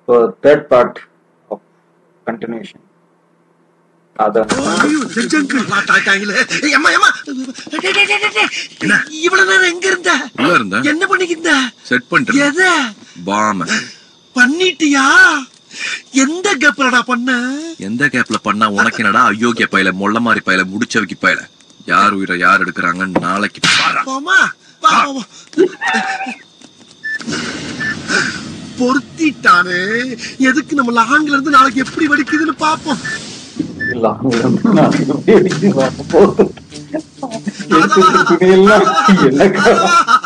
So third part of continuation. இவ்வளவு நேரம் எங்க இருந்த? என்ன பண்ணிக்கிட்ட? செட் பண்ணிட்டு பாம் பண்ணிட்டியா? எந்த கேப்லடா பண்ண? எந்த கேப்ல பண்ணா உனக்கு என்னடா அயோக்கிய பையல மொள்ள மாதிரி பையல முடிச்சவைக்கு பையல. யார் உயிரை யார் எடுக்கிறாங்க நாளைக்கு பாமா. பொருத்திட்டானே. எதுக்கு நம்ம லாங்ல இருந்து நாளைக்கு எப்படி வெடிக்குதுன்னு பாப்போம்.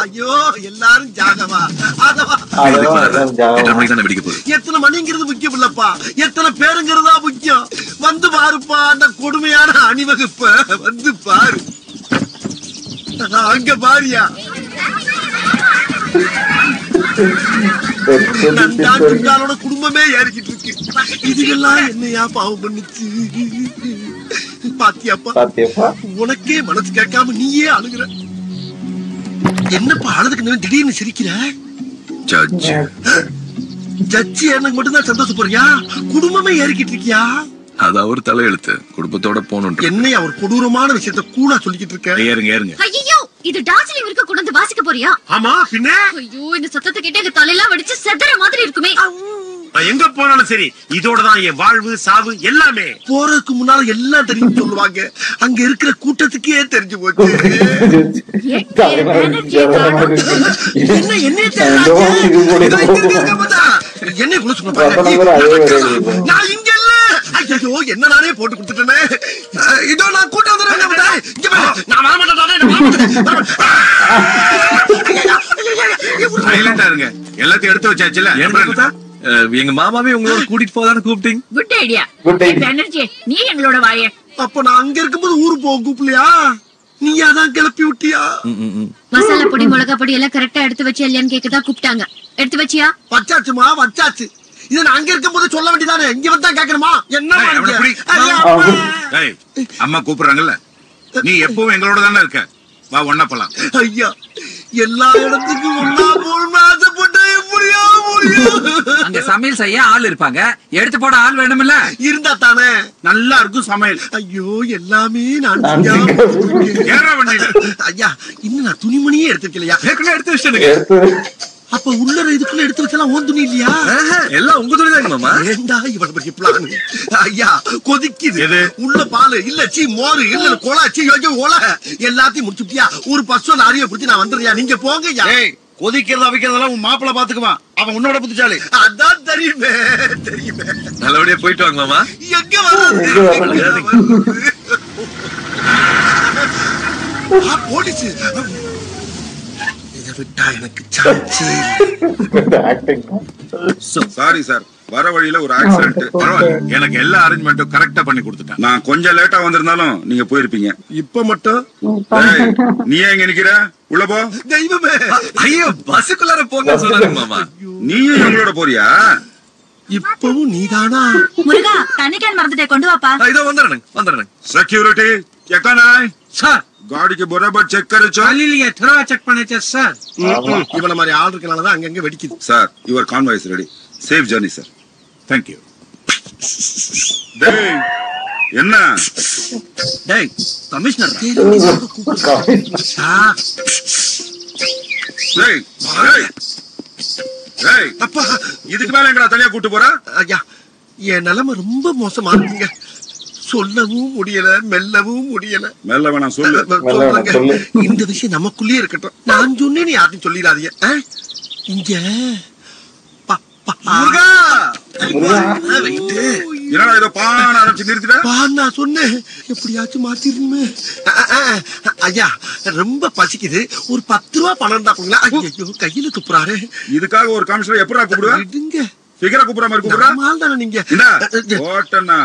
ஐயோ எல்லாரும் ஜாகவா எத்தனை மணிங்கிறது முக்கியம் இல்லப்பா, எத்தனை பேருங்கிறதா முக்கியம். வந்து பாருப்பா அந்த கொடுமையான அணிவகுப்ப வந்து பாரு. அங்க பாரியா நண்டாளோட குடும்பமே ஏறிக்கிட்டு இருக்கு. இதுக்கெல்லாம் என்னையா பாவம் பண்ணிச்சு பாத்தியாப்பா? உனக்கே மனசு கேட்காம நீயே அழுகுற. என்னப்பா அழுதுக்கு திடீர்னு சிரிக்கிற? ஜட்ஜி எனக்கு மட்டும்தான் சந்தோஷப்படுறியா? குடும்பமே ஏறிக்கிட்டு இருக்கியா? அது அவர் தலையெழுத்து. குடும்பத்தோட போகணும். என்னையா ஒரு கொடூரமான விஷயத்த கூட சொல்லிக்கிட்டு இருக்க? ஏறுங்க. ஐயோ இது டார்ஜிலிங் இருக்க கொண்டு வந்து வாசிக்க போறியா? ஆமா பின்ன. ஐயோ இந்த சத்தத்தை கேட்டு எங்க தலையெல்லாம் வெடிச்சு செதற மாதிரி இருக்குமே. எங்க போனாலும் சரி இதோடதான் என் வாழ்வு சாவு எல்லாமே. போறதுக்கு முன்னால எல்லாம் தெரியும் சொல்லுவாங்க. அங்க இருக்கிற கூட்டத்துக்கே தெரிஞ்சு போச்சு. என்ன குழு சொன்ன நான் இங்க இல்ல. ஐயோ என்ன நானே போட்டு கொடுத்துட்டேனே. இதோ நான் கூட்டம் வந்துடுறேன். நான் வர மாட்டேன். சைலண்டா இருங்க. எல்லாத்தையும் எடுத்து வச்சாச்சுல. எங்க மாமாவே உங்களோட கூட்டிட்டு போதான்னு கூப்பிட்டீங்க. Good idea. எனர்ஜி நீ எங்களோட வாயே. அப்ப நான் அங்க இருக்கும்போது ஊரு போக கூப்பிடலையா? நீ அதான் கிளப்பி விட்டியா? மசாலா பொடி மிளகா பொடி எல்லாம் கரெக்டா எடுத்து வச்சு இல்லையான்னு கேக்கதான் கூப்பிட்டாங்க. எடுத்து வச்சியா? வச்சாச்சுமா வச்சாச்சு. இத நான் அங்க இருக்கும் போது சொல்ல வேண்டியதானே. இங்க வந்தா கேட்கணுமா? என்ன அம்மா கூப்பிடுறாங்கல்ல. நீ எப்பவும் எங்களோட தானே இருக்க. வா ஒன்னா போலாம். ஐயா எல்லா இடத்துக்கும் ஒன்னா போகணும்னு ஆசைப்பட்டா எப்படியா முடியும்? அங்க சமையல் செய்ய ஆள் இருப்பாங்க, எடுத்து போட ஆள் வேணும்ல. இருந்தா தானே நல்லா இருக்கும் சமையல். ஐயோ எல்லாமே நான் ஐயா இன்னும் நான் துணிமணியே எடுத்துக்கலையா? எடுத்து வச்சுடுங்க. அப்ப உள்ள இதுக்குள்ள எடுத்து வச்சலாம் ஓன் துணி இல்லையா? எல்லாம் உங்க துணி தான் மாமா. ஏண்டா இவ்வளவு பெரிய பிளான்? ஐயா கொதிக்குது. உள்ள பால் இல்ல சீ மோரு இல்ல கொலை சீ ஒல எல்லாத்தையும் முடிச்சுட்டியா? ஒரு பஸ்ஸோ லாரியை பிடிச்சி நான் வந்துடுறியா? நீங்க போங்க. கொதிக்கிறது அவிக்கிறதெல்லாம் உன் மாப்பிள்ள பாத்துக்குவான். அவன் உன்னோட புத்திச்சாலி. அதான் தெரியுமே தெரியுமே. நல்லபடியா போயிட்டு வாங்க மாமா. எங்க வர்றது? போலீஸ் விட்டா எனக்கு சாரி சார். வர வழியில ஒரு ஆக்சிடென்ட். பரவாயில்ல, எனக்கு எல்லா அரேஞ்ச்மெண்ட்டும் கரெக்டா பண்ணி கொடுத்துட்டேன். நான் கொஞ்சம் லேட்டா வந்திருந்தாலும் நீங்க போயிருப்பீங்க. இப்ப மட்டும் நீ எங்க நிக்கிற? உள்ள போ. தெய்வமே. ஐயோ பஸ்ஸுக்குள்ளார போங்க சொன்னாங்க மாமா. நீயும் எங்களோட போறியா? இப்பவும் நீதானா? முருகா தண்ணி கேன் மறந்துட்டே கொண்டு வாப்பா. இதோ வந்துடுறேன். செக்யூரிட்டி எக்கானாய் சார் गाड़ी के बराबर चेक करे चाली लिए थोड़ा चेक பண்ணே சார். இவன மாதிரி ஆள் இருக்கனால தான் அங்கங்க வெடிக்குது. Sir your convoy is ready. Safe journey sir. Thank you. டேய் என்ன? டேய் கமிஷனர். டேய் டேய் அப்பா இதுக்கு மேல எங்கடா தனியா கூட்டி போற? ஐயா என் நிலைமை ரொம்ப மோசமா இருக்குங்க. சொல்லவும் முடியல மெல்லவும் முடியல. மெல்ல வேணாம் சொல்லு. இந்த விஷயம் நமக்குள்ளே இருக்கட்டும். நான் சொன்னேன் யார்ட்டும் சொல்லிடாதீங்க. இங்க என்னடா ஏதோ பான ஆரம்பிச்சு நிறுத்திட்ட? பான் நான் சொன்னேன் எப்படியாச்சும் மாத்திரணுமே. ஐயா ரொம்ப பசிக்குது. ஒரு 10 ரூபா பணம் தான் கொடுங்களா? ஐயோ கையில துப்புறாரு. இதுக்காக ஒரு கமிஷனர் எப்படா கூப்பிடுவா? விடுங்க. ஃபிகரா கூப்பிடுற மாதிரி கூப்பிடுறா? மால் தானே நீங்க. ஓட்டனா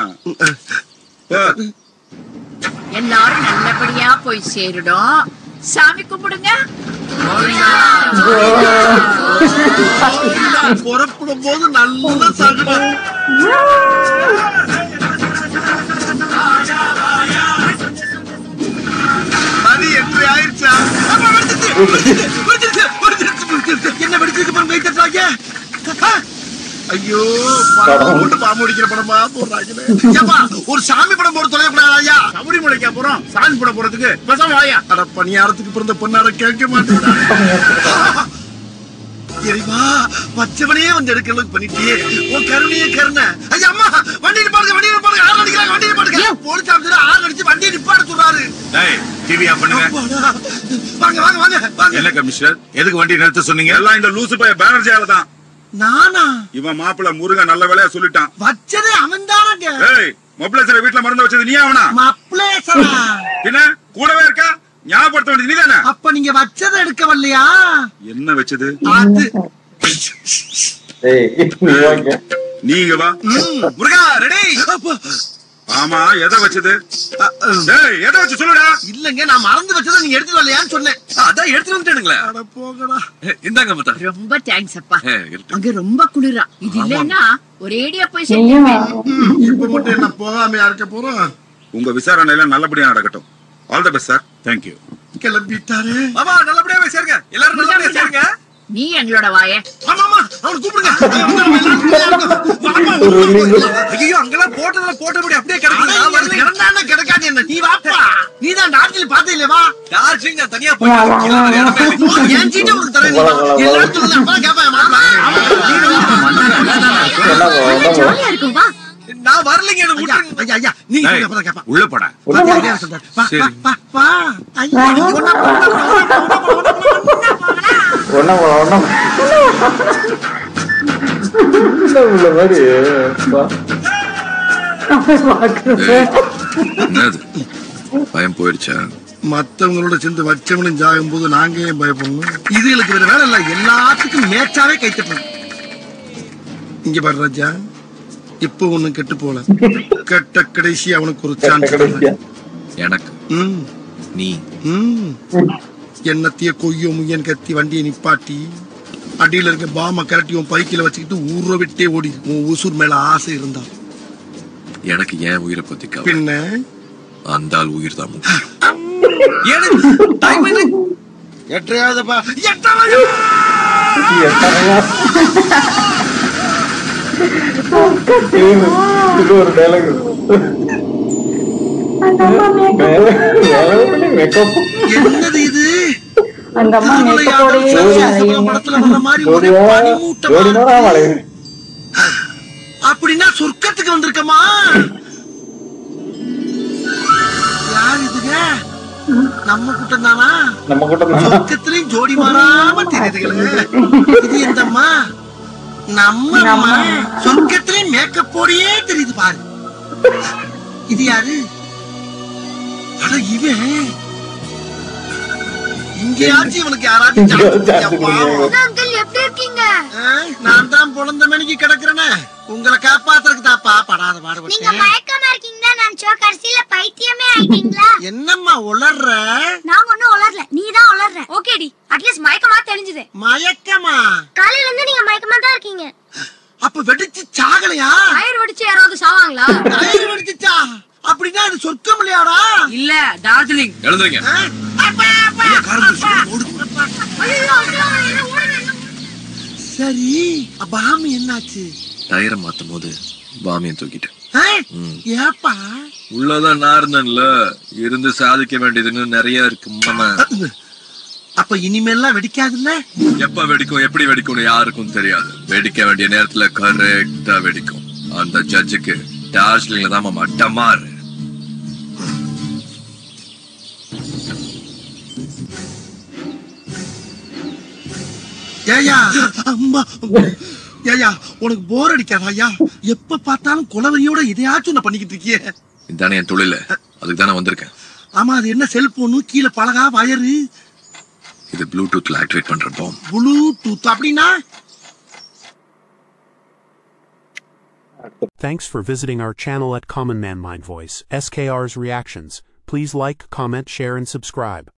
எல்லாரும் நல்லபடியா போய் சேருடும். சாமி கும்பிடுங்க. புறப்படும் போது நல்ல சகுனம். மணி 8 ஆயிடுச்சா? என்ன வெடிச்சிருக்கு? ஐயோ போட்டு பாம்பு அடிக்கிற படமா போடுறாங்களே. ஏப்பா ஒரு சாமி படம் போட தொலைக்கூடாது ஐயா. சபரிமலைக்கா போறோம் சாமி படம் போறதுக்கு பேசாம வாயா. அட பணியாரத்துக்கு பிறந்த பொண்ணார கேட்க மாட்டேன். இறைவா வச்சவனே வந்து எடுக்க அளவுக்கு பண்ணிட்டியே. உன் கருணையே கருணை. ஐயா அம்மா வண்டியை பாருங்க ஆறு அடிக்கிறாங்க. வண்டியை பாருங்க போலீஸ் ஆஃபீஸர் ஆறு அடிச்சு வண்டியை நிப்பாட சொல்றாரு. டிவி ஆஃப் பண்ணுங்க. வாங்க வாங்க வாங்க வாங்க. என்ன கமிஷனர் எதுக்கு வண்டி நிறுத்த சொன்னீங்க? எல்லாம் இந்த லூசு பைய பேனர்ஜியால தான். நானா? இவன் மாப்பிள்ள முருகன் நல்ல வேலையா சொல்லிட்டான். வச்சதே அவன் தானங்க. ஏய் மொப்ளேசரை வீட்டுல மறந்து வச்சது நீ அவனா? மப்ளேசரா என்ன கூடவே இருக்கா? ஞாபகப்படுத்த வேண்டியது நீ தானே? அப்ப நீங்க வச்சதை எடுக்க வரலையா? என்ன வச்சது? அது நீங்க வா முருகா ரெடி. ஆமா எதை வச்சது? எதை வச்சு சொல்லுடா. இல்லங்க நான் மறந்து வச்சதை நீங்க எடுத்து வரலையான்னு சொன்னேன். அதான் எடுத்துட்டு வந்துட்டேனுங்களே. அட போங்கடா. இந்தாங்க மத்தா. ரொம்ப தேங்க்ஸ் அப்பா. இருக்கட்டும். அங்க ரொம்ப குளிரா. இது இல்லன்னா ஒரேடியா போய் சேர்ந்துருவேன். இப்ப மட்டும் என்ன போகாமையா இருக்க போறோம்? உங்க விசாரணையில நல்லபடியா நடக்கட்டும். All the best sir. Thank you. கிளம்பிட்டாரு. மாமா நல்லபடியா போய் சேருங்க. எல்லாரும் நல்லபடியா சேருங்க. நீ எங்களோட வாயே. ஆமாமா அவனை கூப்பிடுங்க. ஐயோ அங்கெல்லாம் போட்டபடி அப்படியே கிடந்தானே கிடக்காது என்ன. நீ வாப்பா. நீதான் டார்ஜிலிங் பார்த்தே இல்ல. வா டார்ஜிலிங் நான் தனியா போய் என் சீட்டை உனக்கு தரேன். எல்லாரும் சொல்லுங்க அப்பா கேப்பேன். ஜாலியா இருக்கும் வா. நான் வரலைங்க. எனக்கு விட்டுருங்க. ஐயா ஐயா நீங்க அப்பதான் கேப்பா. உள்ள போடா. ஐயா சொல்றாரு. வா வா வா. ஐயா ஒண்ணா உள்ள மாதிரி என்னது பயம் போயிடுச்சா? மத்தவங்களோட சேர்ந்து வச்சவனும் ஜாகும் போது நாங்க ஏன் பயப்படணும்? இதுகளுக்கு வேற வேலை இல்ல. எல்லாத்துக்கும் மேட்சாவே கைத்தட்டணும். இங்க பாரு ராஜா, இப்ப ஒண்ணும் கெட்டு போல. கெட்ட கடைசி அவனுக்கு ஒரு சான்ஸ். எனக்கு நீ என்னத்தைய கொய்யோ முயன் கத்தி வண்டியை நிப்பாட்டி அடியில இருக்க பாம கரட்டி உன் பைக்கில வச்சுக்கிட்டு ஊரை விட்டே ஓடி. உன் உசூர் மேல ஆசை இருந்தா எனக்கு ஏன் உயிரை பத்தி பின்ன அந்த ஆள் உயிர் தான் எட்டையாவதுப்பா. ஒரு டைலாக். என்னது இது? அந்த அம்மா படத்துல வர மாதிரி ஒரே அப்படின்னா சொர்க்கத்துக்கு வந்திருக்கமா? யார் இதுங்க? நம்ம கூட்டம் தானா? நம்ம கூட்டம் சொர்க்கத்திலையும் ஜோடி மாறாம தெரியுதுங்களே. இது எந்தம்மா? நம்ம அம்மா. சொர்க்கத்திலையும் மேக்கப் போடியே தெரியுது பாரு. இது யாரு? அட இவன் இங்கேயாச்சும் இவனுக்கு யாராச்சும் அங்கிள் எப்படி இருக்கீங்க? நான் தான் பொழந்த மணிக்கு கிடக்குறேனே. உங்களை காப்பாத்துறதுக்கு தாப்பா படாத பாடுபட்டேன். நீங்க மயக்கமா இருக்கீங்கன்னா நினைச்சோம். கடைசியில பைத்தியமே ஆயிட்டீங்களா? என்னம்மா உளர்ற? நாங்க ஒண்ணும் உளரல, நீதான் உளர்ற. ஓகேடி அட்லீஸ்ட் மயக்கமா தெரிஞ்சது. மயக்கமா? காலையில இருந்து நீங்க மயக்கமா தான் இருக்கீங்க. அப்ப வெடிச்சு சாகலையா? டயர் வெடிச்சு யாராவது சாவாங்களா? டயர் வெடிச்சுச்சா? அப்படின்னா இது சொர்க்கம் இல்லையாடா? இல்ல டார்ஜிலிங். எழுதுறீங்க. சரி பாமி என்னாச்சு? டயரை மாத்தும் போது பாமியை தூக்கிட்டேன். ஏப்பா? உள்ளதான் நார்னன்ல இருந்து சாதிக்க வேண்டியதுன்னு நிறைய இருக்கு மாமா. அப்ப இனிமேல்லாம் வெடிக்காதுல்ல? எப்ப வெடிக்கும் எப்படி வெடிக்கும்னு யாருக்கும் தெரியாது. வெடிக்க வேண்டிய நேரத்துல கரெக்டா வெடிக்கும். அந்த ஜட்ஜுக்கு டார்ஜிலிங்ல தான் மாமா டமார். ஏயா அம்மா, ஏயா உனக்கு போர் அடிக்காதா? ஐயா எப்ப பார்த்தாலும் குலவரியோட எதையாச்சும் நான் பண்ணிக்கிட்டு இருக்கியே. இதுதானே என் தொழில, அதுக்கு தானே வந்திருக்கேன். ஆமா அது என்ன செல்போனு? கீழே பலகா வயரு? இது ப்ளூடூத்ல ஆக்டிவேட் பண்ற பாம். ப்ளூடூத் அப்படின்னா? Thanks for visiting our channel at Common Man Mind Voice, SKR's Reactions. Please like, comment, share and subscribe.